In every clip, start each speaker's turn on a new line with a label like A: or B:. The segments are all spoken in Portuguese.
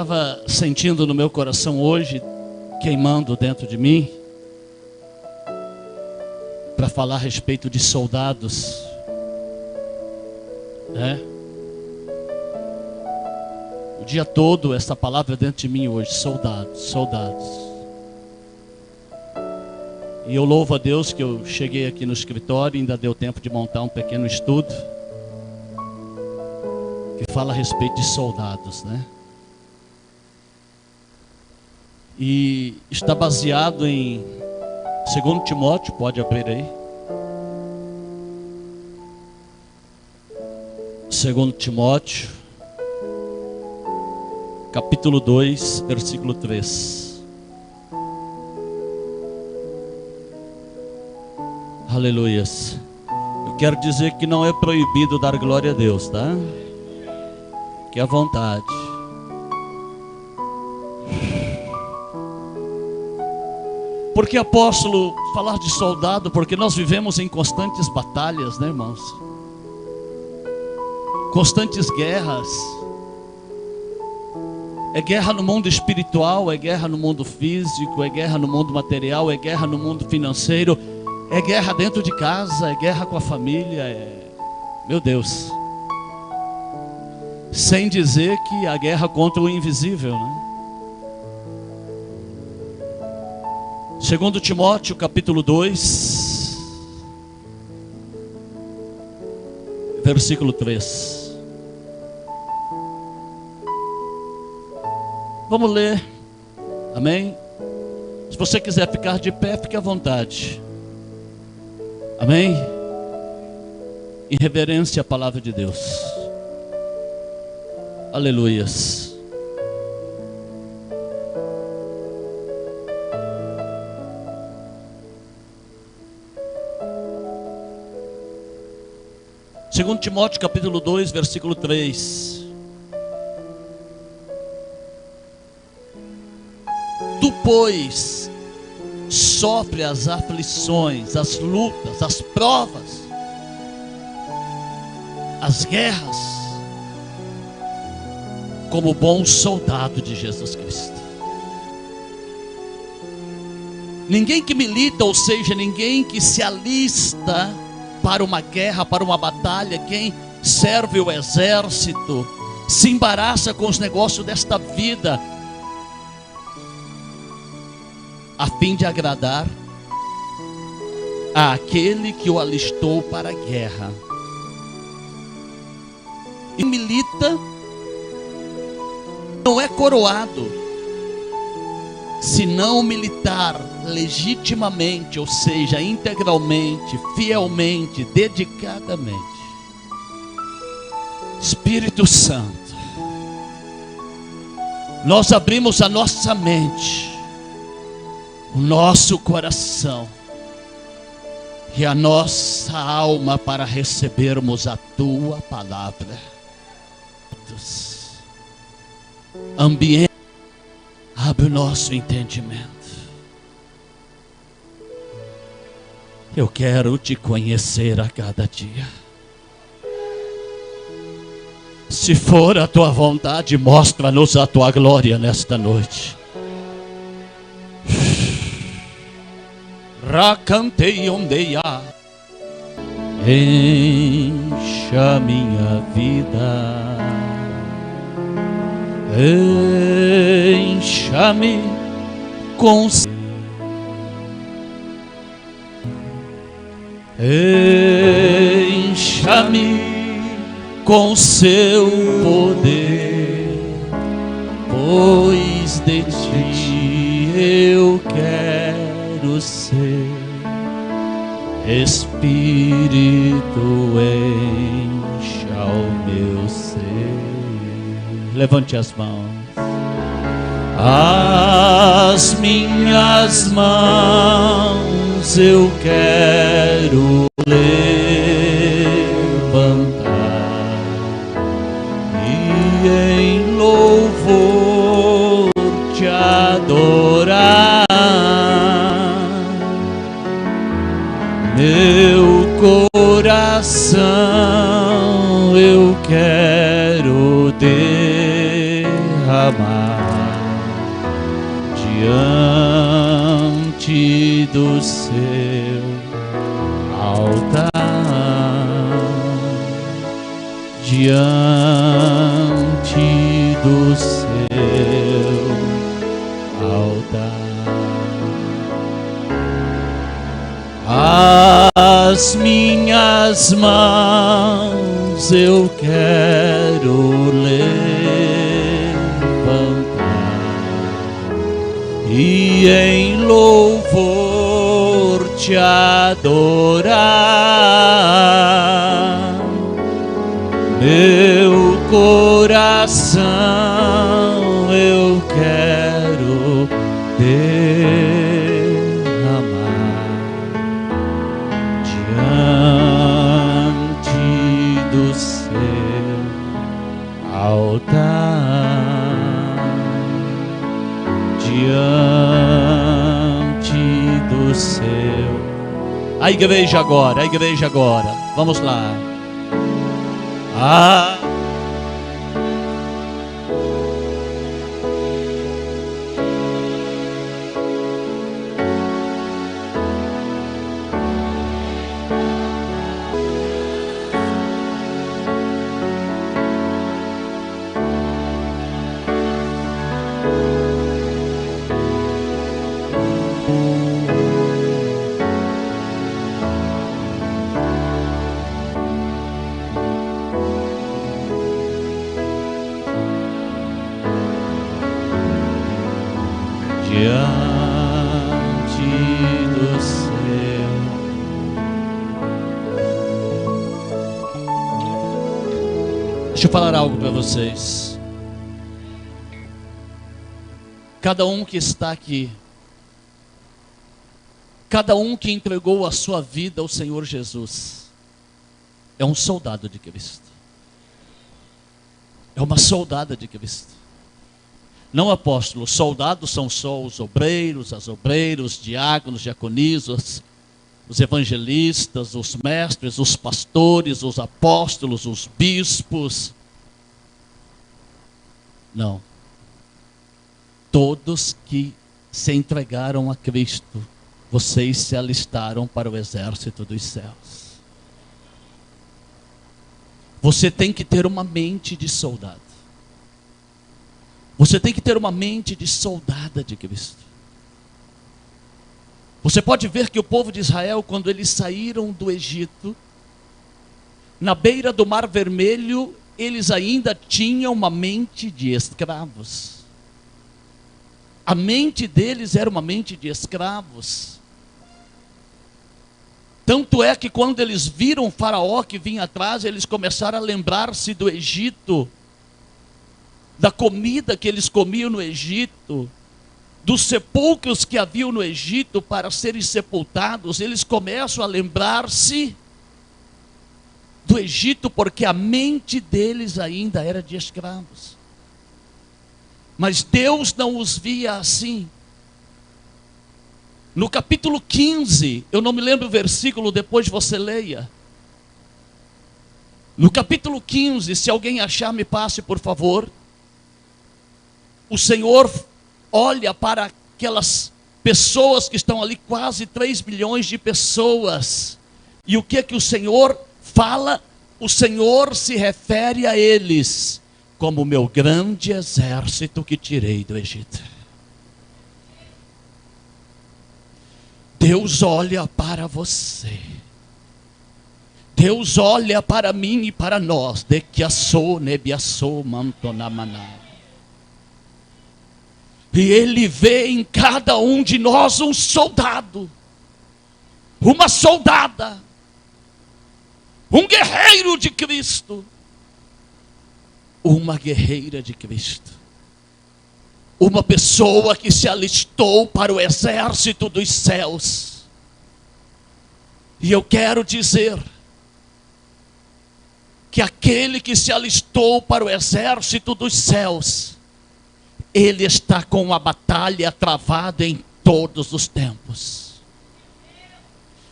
A: estava sentindo no meu coração hoje, queimando dentro de mim, para falar a respeito de soldados, né? O dia todo essa palavra dentro de mim hoje, soldados, soldados. E eu louvo a Deus que eu cheguei aqui no escritório e ainda deu tempo de montar um pequeno estudo que fala a respeito de soldados, né? E está baseado em 2 Timóteo, pode abrir aí. 2 Timóteo, capítulo 2, versículo 3. Aleluias. Eu quero dizer que não é proibido dar glória a Deus, tá? Que à vontade. Por que, apóstolo, falar de soldado? Porque nós vivemos em constantes batalhas, né, irmãos? Constantes guerras. É guerra no mundo espiritual, é guerra no mundo físico, é guerra no mundo material, é guerra no mundo financeiro, é guerra dentro de casa, é guerra com a família, Meu Deus. Sem dizer que a guerra contra o invisível, né? 2 Timóteo, capítulo 2, versículo 3. Vamos ler, amém? Se você quiser ficar de pé, fique à vontade, amém? Em reverência à palavra de Deus, aleluias. Segundo Timóteo capítulo 2, versículo 3. Tu, pois, sofre as aflições, as lutas, as provas, as guerras, como bom soldado de Jesus Cristo. Ninguém que milita, ou seja, ninguém que se alista para uma guerra, para uma batalha, quem serve o exército, se embaraça com os negócios desta vida, a fim de agradar àquele que o alistou para a guerra. E milita não é coroado, se não militar legitimamente, ou seja, integralmente, fielmente, dedicadamente. Espírito Santo, nós abrimos a nossa mente, o nosso coração e a nossa alma para recebermos a Tua palavra. Ambiente, abre o nosso entendimento. Eu quero Te conhecer a cada dia. Se for a Tua vontade, mostra-nos a Tua glória nesta noite. Racantei ondeia, encha minha vida, encha-me com encha-me com Seu poder, pois de Ti eu quero ser. Espírito, encha o meu ser. Levante as mãos. As minhas mãos eu quero levantar e em louvor Te adorar. Meu coração eu quero derramar do seu altar, diante do seu altar. As minhas mãos eu quero levantar e em louvor te adorar. Meu coração eu quero derramar diante do seu altar, diante do seu. A igreja agora, vamos lá. Diante do céu. Deixa eu falar algo para vocês. Cada um que está aqui, cada um que entregou a sua vida ao Senhor Jesus, é um soldado de Cristo. É uma soldada de Cristo. Não, apóstolo, soldados são só os obreiros, as obreiros, diáconos, diaconisas, os evangelistas, os mestres, os pastores, os apóstolos, os bispos. Não. Todos que se entregaram a Cristo, vocês se alistaram para o exército dos céus. Você tem que ter uma mente de soldado. Você tem que ter uma mente de soldada de Cristo. Você pode ver que o povo de Israel, quando eles saíram do Egito, na beira do Mar Vermelho, eles ainda tinham uma mente de escravos. A mente deles era uma mente de escravos. Tanto é que quando eles viram o faraó que vinha atrás, eles começaram a lembrar-se do Egito, da comida que eles comiam no Egito, dos sepulcros que haviam no Egito para serem sepultados. Eles começam a lembrar-se do Egito, porque a mente deles ainda era de escravos. Mas Deus não os via assim. No capítulo 15, eu não me lembro o versículo, depois você leia. No capítulo 15, se alguém achar, me passe por favor. O Senhor olha para aquelas pessoas que estão ali, quase 3 milhões de pessoas. E o que o Senhor fala? O Senhor se refere a eles como o meu grande exército que tirei do Egito. Deus olha para você. Deus olha para mim e para nós. De que assou, nebiassou, mantonamaná. E Ele vê em cada um de nós um soldado, uma soldada, um guerreiro de Cristo, uma guerreira de Cristo, uma pessoa que se alistou para o exército dos céus. E eu quero dizer que aquele que se alistou para o exército dos céus, ele está com a batalha travada em todos os tempos.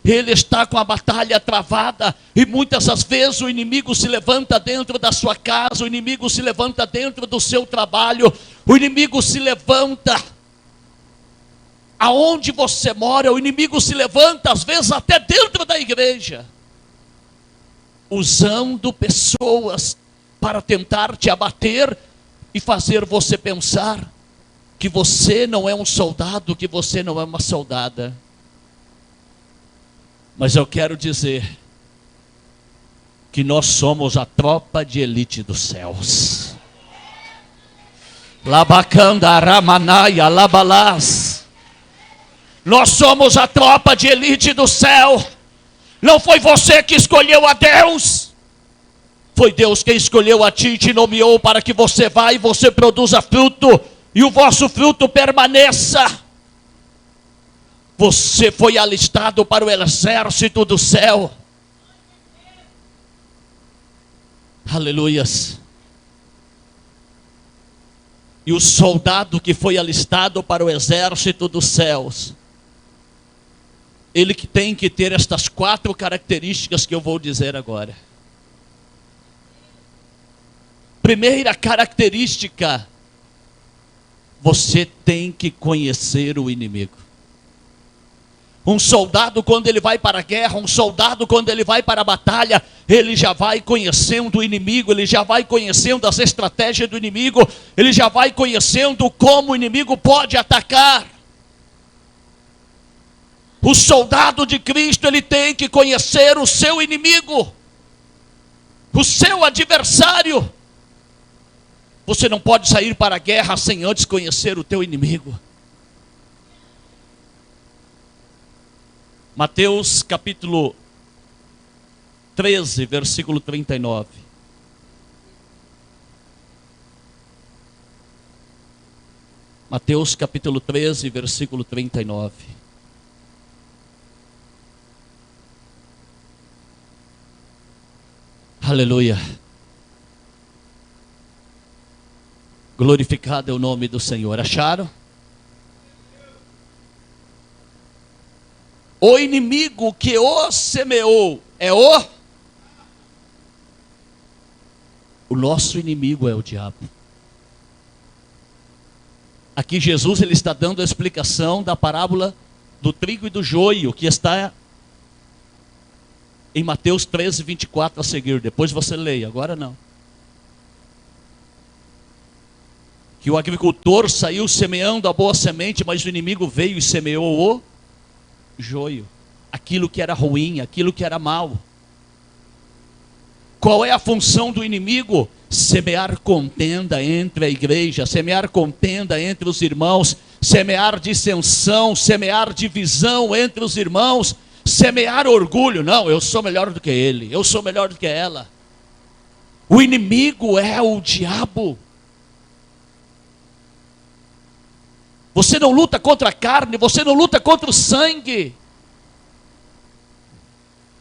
A: Ele está com a batalha travada, e muitas das vezes o inimigo se levanta dentro da sua casa, o inimigo se levanta dentro do seu trabalho, o inimigo se levanta Aonde você mora, o inimigo se levanta, às vezes até dentro da igreja, usando pessoas para tentar te abater e fazer você pensar que você não é um soldado, que você não é uma soldada. Mas eu quero dizer que nós somos a tropa de elite dos céus. Labacanda, Ramanaya, Labalás. Nós somos a tropa de elite do céu. Não foi você que escolheu a Deus. Foi Deus quem escolheu a ti e te nomeou para que você vá e você produza fruto. E o vosso fruto permaneça. Você foi alistado para o exército do céu. Aleluias. E o soldado que foi alistado para o exército dos céus, ele que tem que ter estas 4 características que eu vou dizer agora. Primeira característica: você tem que conhecer o inimigo. Um soldado, quando ele vai para a guerra, um soldado, quando ele vai para a batalha, ele já vai conhecendo o inimigo, ele já vai conhecendo as estratégias do inimigo, ele já vai conhecendo como o inimigo pode atacar. O soldado de Cristo, ele tem que conhecer o seu inimigo, o seu adversário. Você não pode sair para a guerra sem antes conhecer o teu inimigo. Mateus capítulo 13, versículo 39. Mateus capítulo 13, versículo 39. Aleluia. Glorificado é o nome do Senhor. Acharam? O inimigo que o semeou é o nosso inimigo é o diabo. Aqui Jesus ele está dando a explicação da parábola do trigo e do joio, que está em Mateus 13, 24 a seguir. Depois você leia, agora não. Que o agricultor saiu semeando a boa semente, mas o inimigo veio e semeou o joio, aquilo que era ruim, aquilo que era mal. Qual é a função do inimigo? Semear contenda entre a igreja, semear contenda entre os irmãos, semear dissensão, semear divisão entre os irmãos, semear orgulho. Não, eu sou melhor do que ele, eu sou melhor do que ela. O inimigo é o diabo. Você não luta contra a carne, você não luta contra o sangue.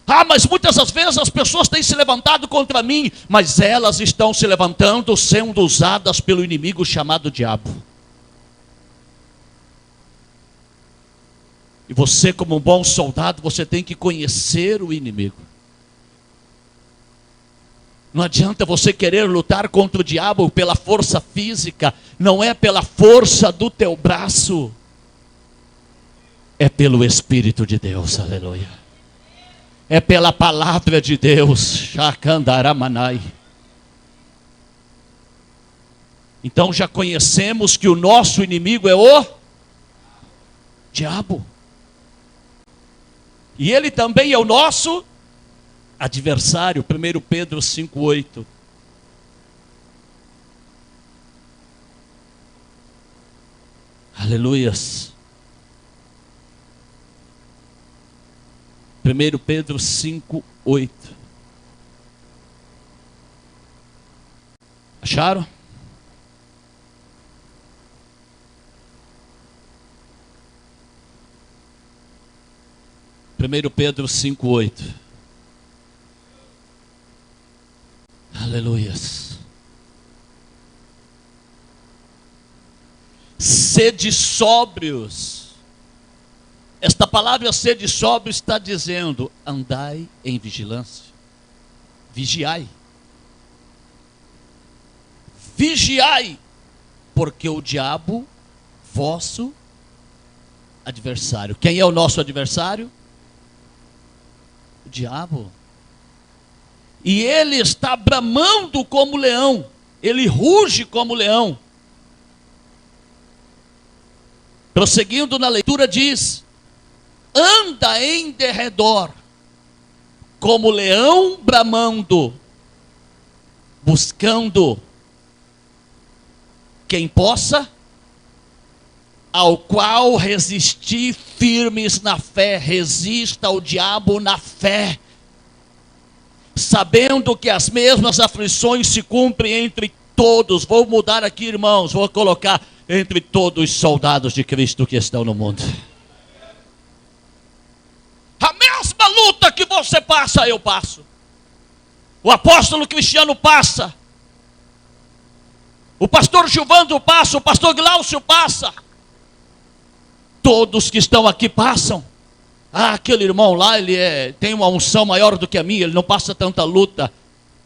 A: Ah, mas muitas das vezes as pessoas têm se levantado contra mim, mas elas estão se levantando sendo usadas pelo inimigo chamado diabo. E você, como um bom soldado, você tem que conhecer o inimigo. Não adianta você querer lutar contra o diabo pela força física, não é pela força do teu braço, é pelo Espírito de Deus, aleluia. É pela palavra de Deus, Shakandaramanai. Então já conhecemos que o nosso inimigo é o diabo. E ele também é o nosso adversário. 1 Pedro 5,8. Aleluias. 1 Pedro 5,8. Acharam? Primeiro Pedro 5,8. Aleluias. Sede sóbrios. Esta palavra sede sóbrio está dizendo: andai em vigilância. Vigiai. Vigiai, porque o diabo, vosso adversário. Quem é o nosso adversário? O diabo. E ele está bramando como leão. Ele ruge como leão. Prosseguindo na leitura diz: anda em derredor, como leão bramando, buscando quem possa, ao qual resistir firmes na fé. Resista ao diabo na fé, sabendo que as mesmas aflições se cumprem entre todos. Vou mudar aqui, irmãos, vou colocar entre todos os soldados de Cristo que estão no mundo. A mesma luta que você passa, eu passo. O apóstolo Cristiano passa. O pastor Gilvando passa. O pastor Glaucio passa. Todos que estão aqui passam. Ah, aquele irmão lá, ele tem uma unção maior do que a minha, ele não passa tanta luta.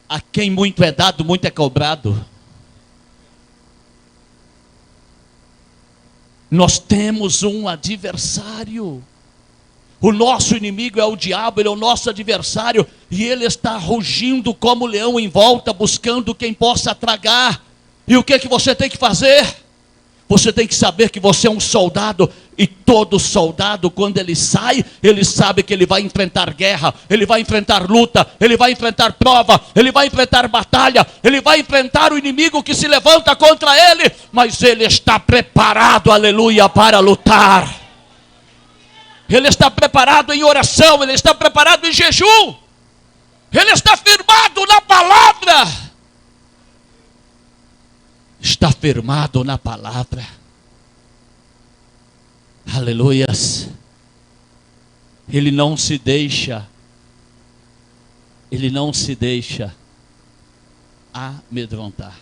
A: A quem muito é dado, muito é cobrado. Nós temos um adversário. O nosso inimigo é o diabo, ele é o nosso adversário. E ele está rugindo como leão em volta, buscando quem possa tragar. E o que você tem que fazer? Você tem que saber que você é um soldado. E todo soldado, quando ele sai, ele sabe que ele vai enfrentar guerra, ele vai enfrentar luta, ele vai enfrentar prova, ele vai enfrentar batalha, ele vai enfrentar o inimigo que se levanta contra ele, mas ele está preparado, aleluia, para lutar. Ele está preparado em oração, ele está preparado em jejum, ele está firmado na palavra. Está firmado na palavra. Aleluias. Ele não se deixa amedrontar.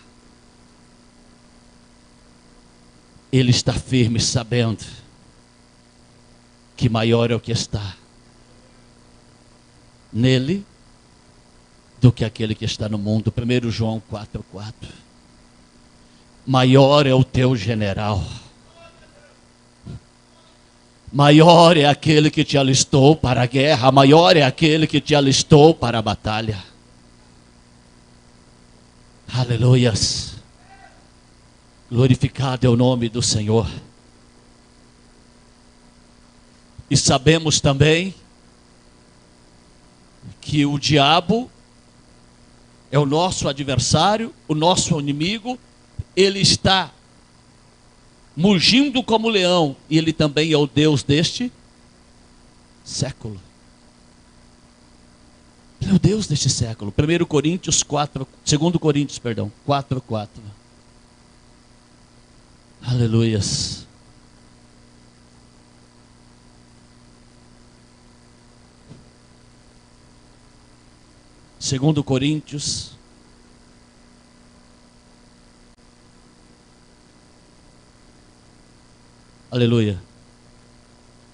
A: Ele está firme, sabendo que maior é o que está nele do que aquele que está no mundo. 1 João 4,4. Maior é o teu general. Maior é aquele que te alistou para a guerra. Maior é aquele que te alistou para a batalha. Aleluias. Glorificado é o nome do Senhor. E sabemos também que o diabo é o nosso adversário, o nosso inimigo. Ele está mugindo como leão, e ele também é o Deus deste século. Ele é o Deus deste século. 2 Coríntios 4:4. Aleluias. Segundo Coríntios, aleluia,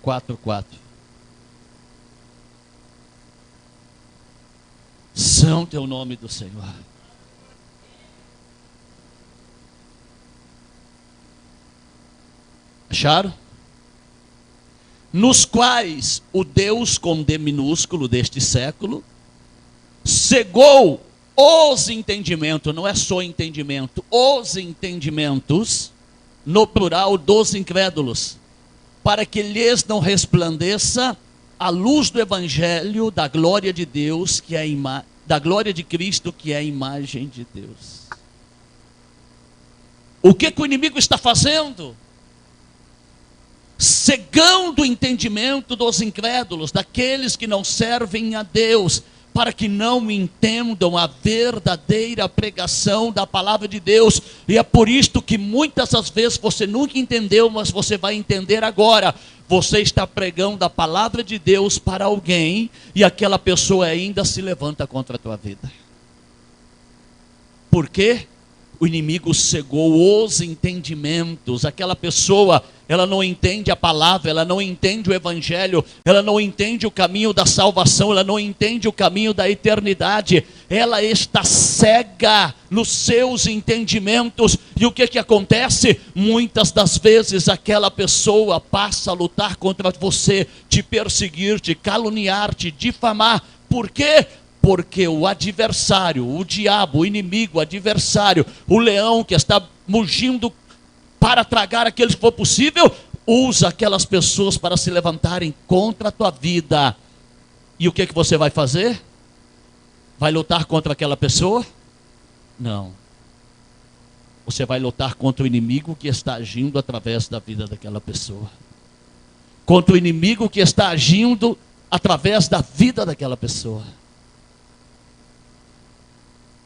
A: 4:4. Santo é o nome do Senhor. Acharam? Nos quais o Deus com D minúsculo deste século cegou os entendimentos, não é só entendimento, os entendimentos, no plural, dos incrédulos, para que lhes não resplandeça a luz do evangelho da glória de Deus, que é da glória de Cristo, que é a imagem de Deus. O que o inimigo está fazendo? Cegando o entendimento dos incrédulos, daqueles que não servem a Deus, para que não entendam a verdadeira pregação da palavra de Deus. E é por isto que muitas das vezes você nunca entendeu, mas você vai entender agora. Você está pregando a palavra de Deus para alguém, e aquela pessoa ainda se levanta contra a tua vida. Por quê? O inimigo cegou os entendimentos. Aquela pessoa, ela não entende a palavra, ela não entende o evangelho, ela não entende o caminho da salvação, ela não entende o caminho da eternidade. Ela está cega nos seus entendimentos. E o que acontece? Muitas das vezes aquela pessoa passa a lutar contra você, te perseguir, te caluniar, te difamar. Por quê? Porque o adversário, o diabo, o inimigo, o adversário, o leão que está mugindo para tragar aqueles que for possível, usa aquelas pessoas para se levantarem contra a tua vida. E o que você vai fazer? Vai lutar contra aquela pessoa? Não. Você vai lutar contra o inimigo que está agindo através da vida daquela pessoa. Contra o inimigo que está agindo através da vida daquela pessoa.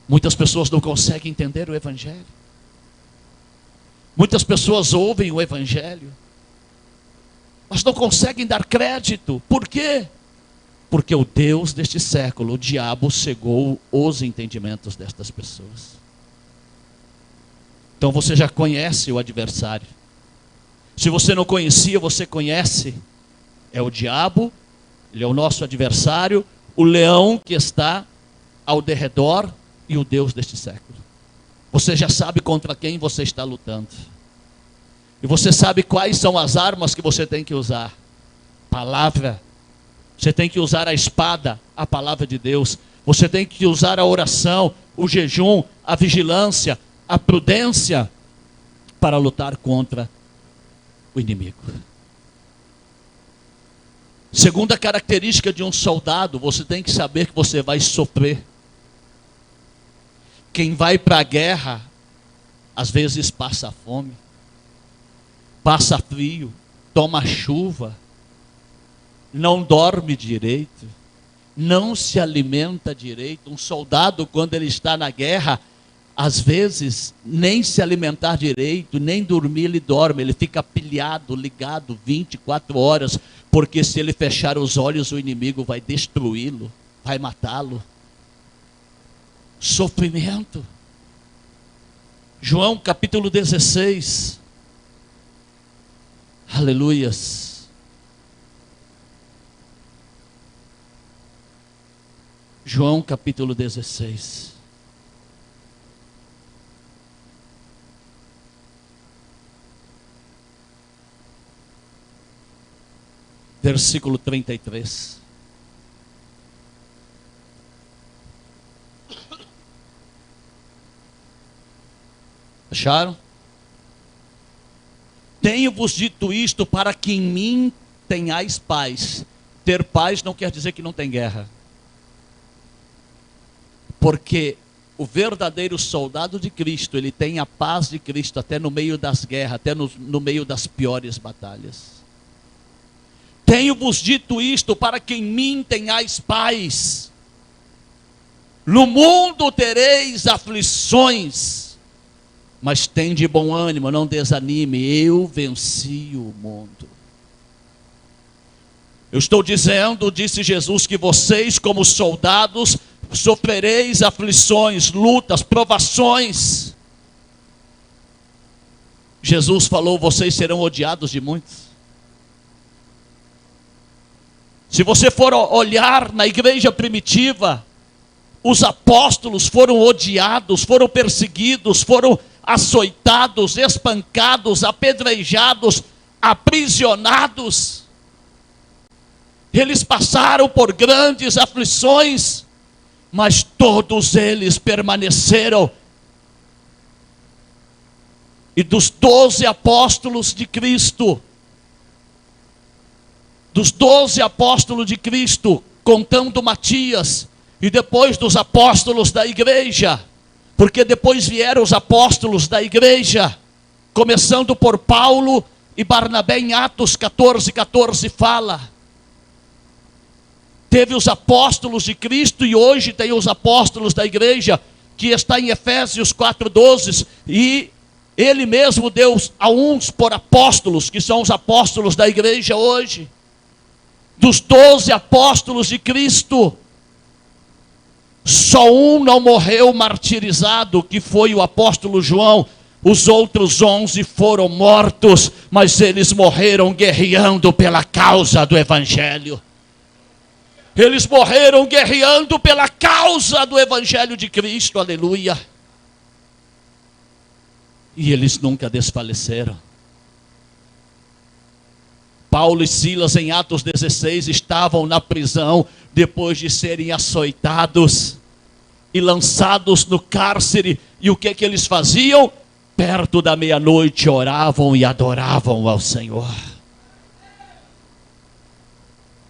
A: Muitas pessoas não conseguem entender o evangelho. Muitas pessoas ouvem o evangelho, mas não conseguem dar crédito. Por quê? Porque o Deus deste século, o diabo, cegou os entendimentos destas pessoas. Então você já conhece o adversário. Se você não conhecia, você conhece. É o diabo, ele é o nosso adversário, o leão que está ao derredor e o Deus deste século. Você já sabe contra quem você está lutando. E você sabe quais são as armas que você tem que usar. Palavra. Você tem que usar a espada, a palavra de Deus. Você tem que usar a oração, o jejum, a vigilância, a prudência para lutar contra o inimigo. Segunda característica de um soldado, você tem que saber que você vai sofrer. Quem vai para a guerra, às vezes passa fome, passa frio, toma chuva, não dorme direito, não se alimenta direito. Um soldado, quando ele está na guerra, às vezes, nem se alimentar direito, nem dormir ele dorme, ele fica pilhado, ligado 24 horas, porque se ele fechar os olhos, o inimigo vai destruí-lo, vai matá-lo. Sofrimento. João capítulo 16. Aleluias. João capítulo 16. Versículo 33. Acharam? Tenho-vos dito isto para que em mim tenhais paz. Ter paz não quer dizer que não tem guerra. Porque o verdadeiro soldado de Cristo, ele tem a paz de Cristo até no meio das guerras, até no meio das piores batalhas. Tenho-vos dito isto para que em mim tenhais paz. No mundo tereis aflições, mas tende bom ânimo, não desanime, eu venci o mundo. Eu estou dizendo, disse Jesus, que vocês como soldados sofrereis aflições, lutas, provações. Jesus falou, vocês serão odiados de muitos. Se você for olhar na igreja primitiva, os apóstolos foram odiados, foram perseguidos, foram açoitados, espancados, apedrejados, aprisionados. Eles passaram por grandes aflições, mas todos eles permaneceram. E dos 12 apóstolos de Cristo, contando Matias, e depois dos apóstolos da igreja, porque depois vieram os apóstolos da igreja, começando por Paulo e Barnabé. Em Atos 14 fala. Teve os apóstolos de Cristo e hoje tem os apóstolos da igreja, que está em Efésios 4:12, e ele mesmo deu a uns por apóstolos, que são os apóstolos da igreja hoje. Dos 12 apóstolos de Cristo, Só um não morreu martirizado, que foi o apóstolo João. Os outros 11 foram mortos, mas eles morreram guerreando pela causa do Evangelho. Eles morreram guerreando pela causa do Evangelho de Cristo, aleluia. E eles nunca desfaleceram. Paulo e Silas, em Atos 16, estavam na prisão, depois de serem açoitados e lançados no cárcere. E o que eles faziam? Perto da meia-noite oravam e adoravam ao Senhor.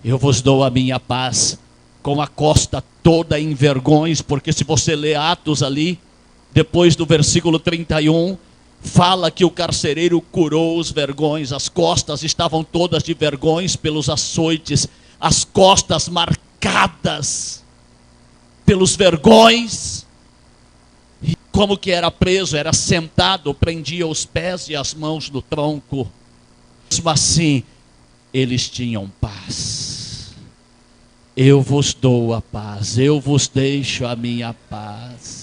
A: Eu vos dou a minha paz, com a costa toda em vergões, porque se você ler Atos ali, depois do versículo 31, fala que o carcereiro curou os vergões, as costas estavam todas de vergões pelos açoites, as costas marcadas pelos vergões. E como que era preso? Era sentado, prendia os pés e as mãos no tronco. Mesmo assim, eles tinham paz. Eu vos dou a paz, eu vos deixo a minha paz.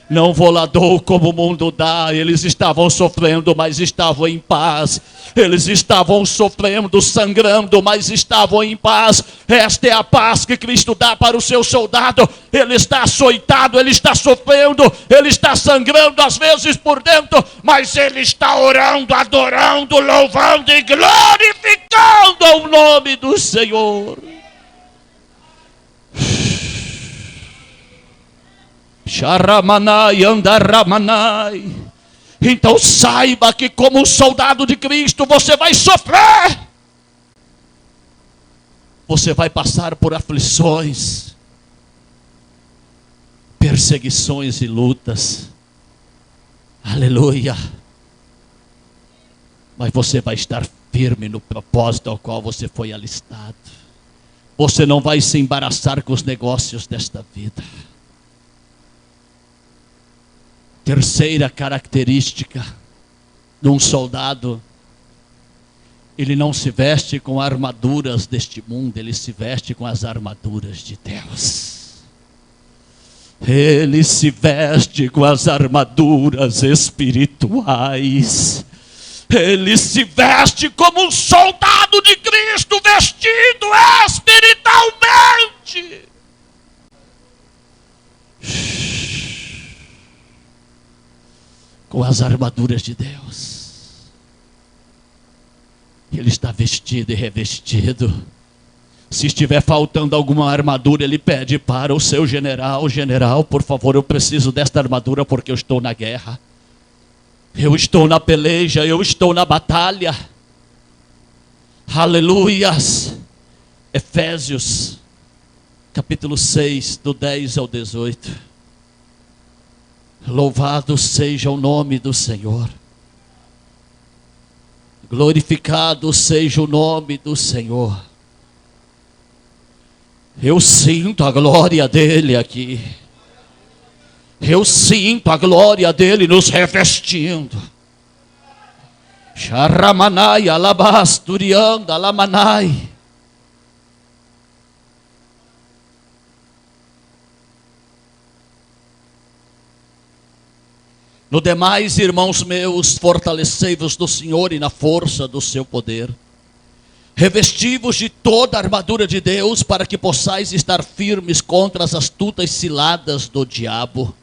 A: Não vou lá dou como o mundo dá. Eles estavam sofrendo, mas estavam em paz. Eles estavam sofrendo, sangrando, mas estavam em paz. Esta é a paz que Cristo dá para o seu soldado. Ele está açoitado, ele está sofrendo, ele está sangrando às vezes por dentro, mas ele está orando, adorando, louvando e glorificando o nome do Senhor. Sharamanai, andaramanai. Então saiba que como um soldado de Cristo você vai sofrer. Você vai passar por aflições, perseguições e lutas. Aleluia. Mas você vai estar firme no propósito ao qual você foi alistado. Você não vai se embaraçar com os negócios desta vida. Terceira característica de um soldado: ele não se veste com armaduras deste mundo, ele se veste com as armaduras de Deus. Ele se veste com as armaduras espirituais. Ele se veste como um soldado de Cristo, vestido espiritualmente. Com as armaduras de Deus. Ele está vestido e revestido. Se estiver faltando alguma armadura, ele pede para o seu general: general, por favor, eu preciso desta armadura porque eu estou na guerra. Eu estou na peleja, eu estou na batalha. Aleluias. Efésios, capítulo 6, do 10 ao 18. Louvado seja o nome do Senhor. Glorificado seja o nome do Senhor. Eu sinto a glória dele aqui. Eu sinto a glória dele nos revestindo. Sharamanai, alabasturianda, alamanai. No demais, irmãos meus, fortalecei-vos no Senhor e na força do seu poder. Revesti-vos de toda a armadura de Deus, para que possais estar firmes contra as astutas ciladas do diabo.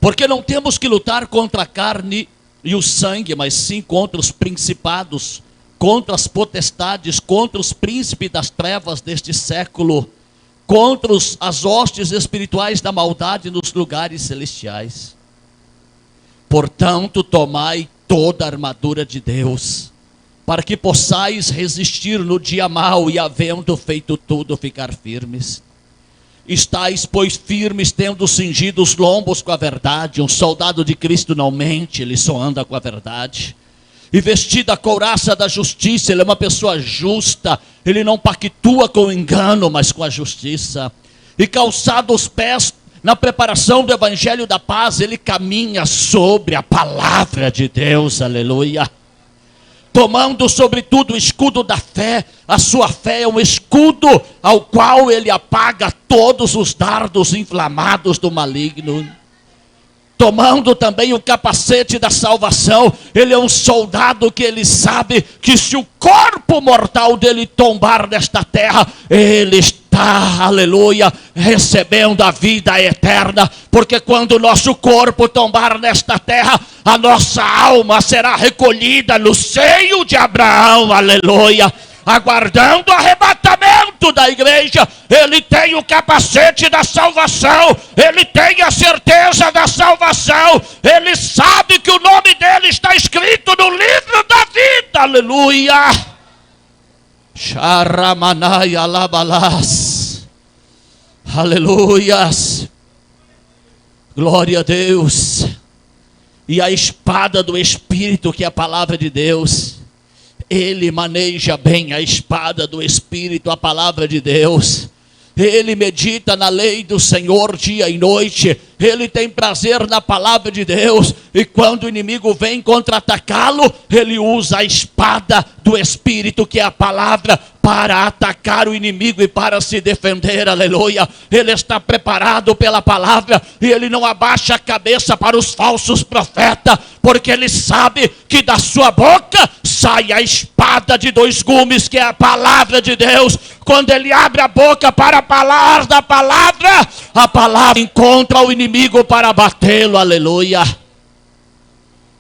A: Porque não temos que lutar contra a carne e o sangue, mas sim contra os principados, contra as potestades, contra os príncipes das trevas deste século, contra as hostes espirituais da maldade nos lugares celestiais. Portanto, tomai toda a armadura de Deus, para que possais resistir no dia mau e, havendo feito tudo, ficar firmes. Estais, pois, firmes, tendo cingido os lombos com a verdade. Um soldado de Cristo não mente, ele só anda com a verdade. E vestido a couraça da justiça, ele é uma pessoa justa, ele não pactua com o engano, mas com a justiça. E calçado os pés na preparação do evangelho da paz, ele caminha sobre a palavra de Deus, aleluia. tomando sobretudo o escudo da fé. A sua fé é um escudo ao qual ele apaga todos os dardos inflamados do maligno. Tomando também o capacete da salvação. Ele é um soldado que ele sabe que se o corpo mortal dele tombar nesta terra, ele está, aleluia, recebendo a vida eterna. Porque quando o nosso corpo tombar nesta terra, a nossa alma será recolhida no seio de Abraão, aleluia, aguardando o arrebatamento da igreja. Ele tem o capacete da salvação, ele tem a certeza da salvação, ele sabe que o nome dele está escrito no livro da vida, aleluia. Sharamanai alabalas, aleluias, glória a Deus. E a espada do Espírito, que é a palavra de Deus, ele maneja bem a espada do Espírito, a palavra de Deus. Ele medita na lei do Senhor dia e noite. Ele tem prazer na palavra de Deus. E quando o inimigo vem contra-atacá-lo, ele usa a espada do Espírito, que é a palavra, para atacar o inimigo e para se defender, aleluia. Ele está preparado pela palavra e ele não abaixa a cabeça para os falsos profetas, porque ele sabe que da sua boca sai a espada de dois gumes, que é a palavra de Deus. Quando ele abre a boca para falar da palavra, a palavra encontra o inimigo para batê-lo, aleluia.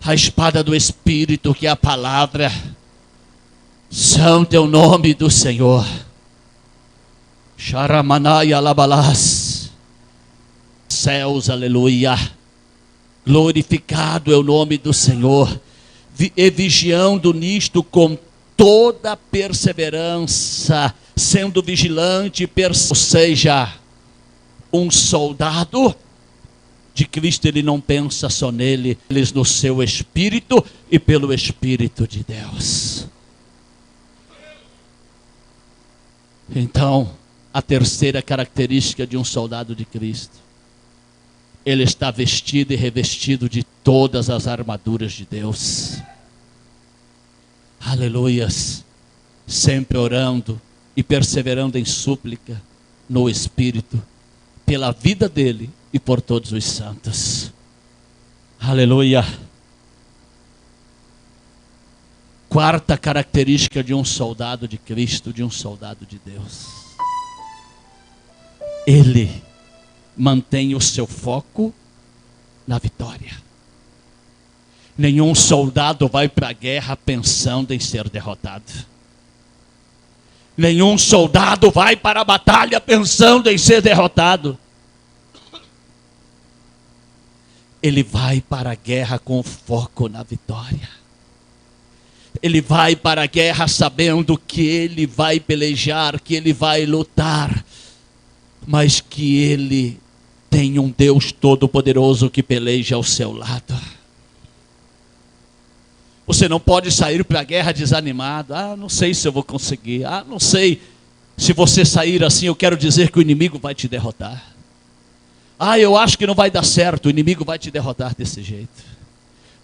A: A espada do Espírito, que é a palavra. Santo é o nome do Senhor. Sharamanai alabalas. Céus, aleluia. Glorificado é o nome do Senhor. E vigiando nisto com toda perseverança, sendo vigilante, ou seja, um soldado de Cristo, ele não pensa só nele, ele no seu espírito e pelo Espírito de Deus. Então, a terceira característica de um soldado de Cristo, ele está vestido e revestido de todas as armaduras de Deus. Aleluias. Sempre orando e perseverando em súplica no Espírito, pela vida dele e por todos os santos. Aleluia. Quarta característica de um soldado de Cristo, de um soldado de Deus. Ele mantém o seu foco na vitória. Nenhum soldado vai para a guerra pensando em ser derrotado. Nenhum soldado vai para a batalha pensando em ser derrotado. Ele vai para a guerra com foco na vitória. Ele vai para a guerra sabendo que ele vai pelejar, que ele vai lutar, mas que ele tem um Deus todo-poderoso que peleja ao seu lado. Você não pode sair para a guerra desanimado. Não sei se eu vou conseguir. Não sei. Se você sair assim, eu quero dizer que o inimigo vai te derrotar. Eu acho que não vai dar certo. O inimigo vai te derrotar desse jeito.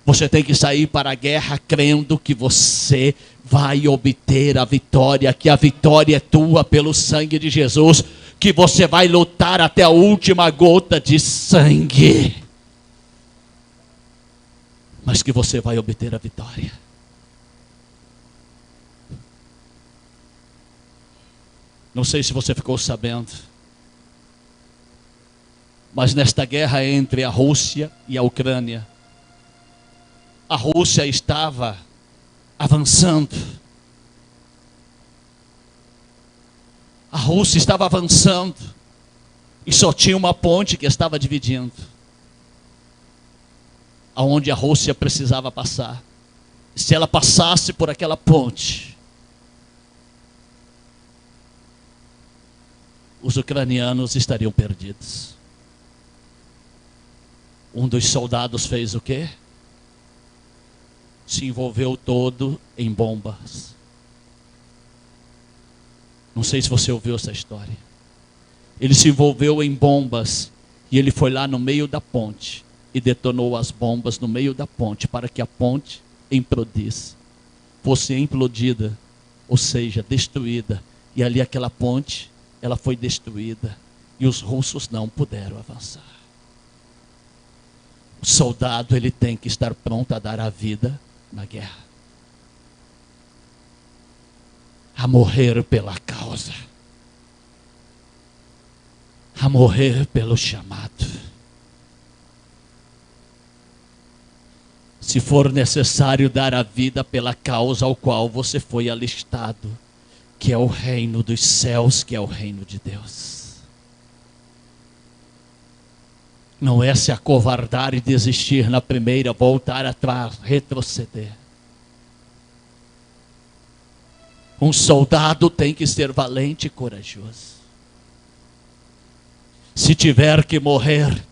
A: Você tem que sair para a guerra crendo que você vai obter a vitória, que a vitória é tua pelo sangue de Jesus, que você vai lutar até a última gota de sangue, mas que você vai obter a vitória. Não sei se você ficou sabendo, mas nesta guerra entre a Rússia e a Ucrânia, a Rússia estava avançando. A Rússia estava avançando e só tinha uma ponte que estava dividindo, aonde a Rússia precisava passar. Se ela passasse por aquela ponte, os ucranianos estariam perdidos. Um dos soldados fez o quê? Se envolveu todo em bombas. Não sei se você ouviu essa história. Ele se envolveu em bombas e ele foi lá no meio da ponte e detonou as bombas no meio da ponte para que a ponte implodisse. fosse implodida, ou seja, destruída. E ali aquela ponte, ela foi destruída. E os russos não puderam avançar. O soldado, ele tem que estar pronto a dar a vida na guerra. A morrer pela causa. A morrer pelo chamado. Se for necessário dar a vida pela causa ao qual você foi alistado, que é o reino dos céus, que é o reino de Deus. Não é se acovardar e desistir na primeira, voltar atrás, retroceder. Um soldado tem que ser valente e corajoso. Se tiver que morrer,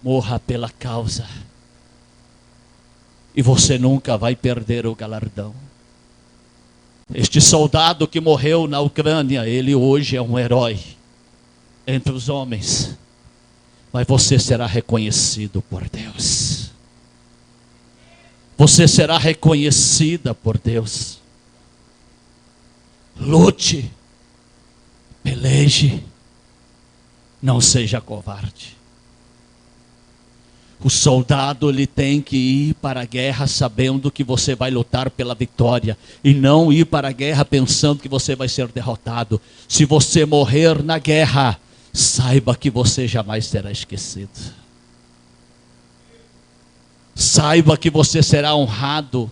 A: morra pela causa. E você nunca vai perder o galardão. Este soldado que morreu na Ucrânia, ele hoje é um herói entre os homens. Mas você será reconhecido por Deus. Você será reconhecida por Deus. Lute, peleje, não seja covarde. O soldado, ele tem que ir para a guerra sabendo que você vai lutar pela vitória. E não ir para a guerra pensando que você vai ser derrotado. Se você morrer na guerra, saiba que você jamais será esquecido. Saiba que você será honrado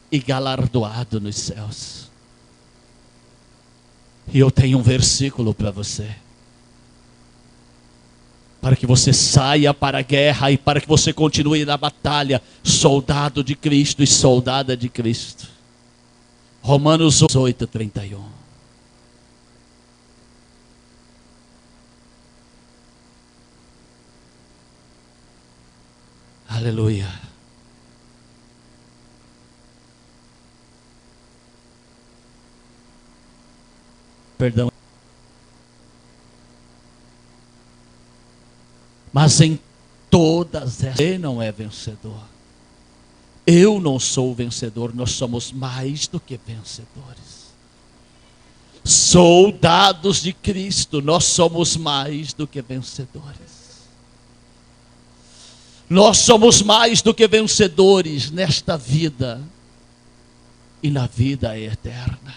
A: e galardoado nos céus. E eu tenho um versículo para você. Para que você saia para a guerra e para que você continue na batalha, soldado de Cristo e soldada de Cristo. Romanos 8:31. Aleluia. Perdão. Mas em todas essas, você não é vencedor. Eu não sou vencedor, nós somos mais do que vencedores. Soldados de Cristo, nós somos mais do que vencedores. Nós somos mais do que vencedores nesta vida e na vida eterna.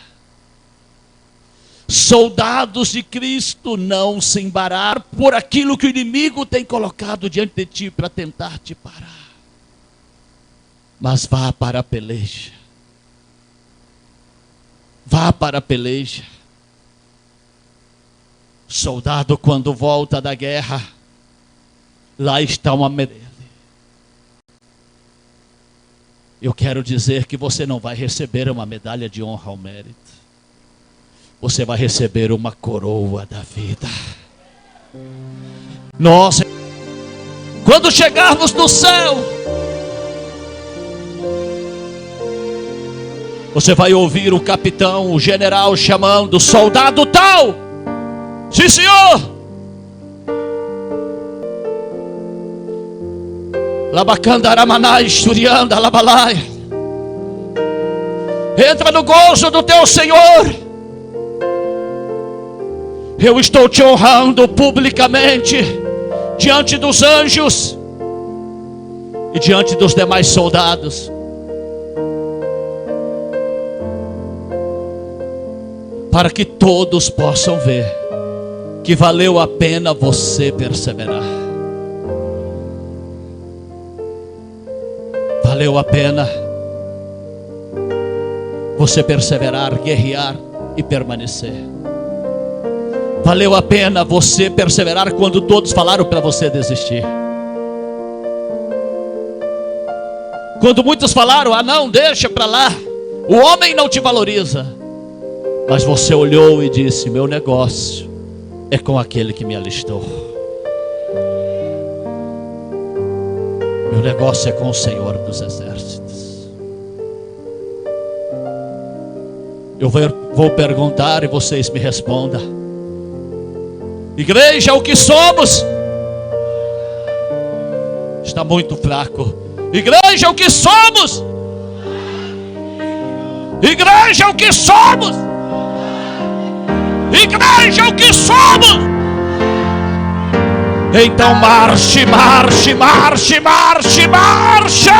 A: Soldados de Cristo, não se embaraçar por aquilo que o inimigo tem colocado diante de ti para tentar te parar. Mas vá para a peleja. Vá para a peleja. Soldado, quando volta da guerra, lá está uma medalha. Eu quero dizer que você não vai receber uma medalha de honra ao mérito. Você vai receber uma coroa da vida. Nós, quando chegarmos no céu, você vai ouvir o capitão, o general chamando, soldado tal. Sim, senhor. Labacandaramanai, Shurianda, Labalai. Entra no gozo do teu Senhor. Eu estou te honrando publicamente diante dos anjos e diante dos demais soldados. Para que todos possam ver que valeu a pena você perseverar. Valeu a pena você perseverar, guerrear e permanecer. Valeu a pena você perseverar quando todos falaram para você desistir. Quando muitos falaram, não, deixa para lá, o homem não te valoriza. Mas você olhou e disse, meu negócio é com aquele que me alistou. Meu negócio é com o Senhor dos Exércitos. Eu vou perguntar e vocês me respondam. Igreja, o que somos? Está muito fraco. Igreja, o que somos? Igreja é o que somos. Igreja é o que somos. Então marche, marche, marche, marche, marche.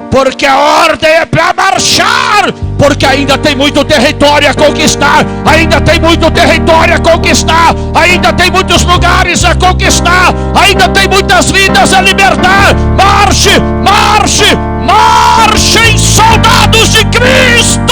A: Porque a ordem é para marchar. Porque ainda tem muito território a conquistar. Ainda tem muito território a conquistar. Ainda tem muitos lugares a conquistar. Ainda tem muitas vidas a libertar. Marche, marche, marchem, soldados de Cristo.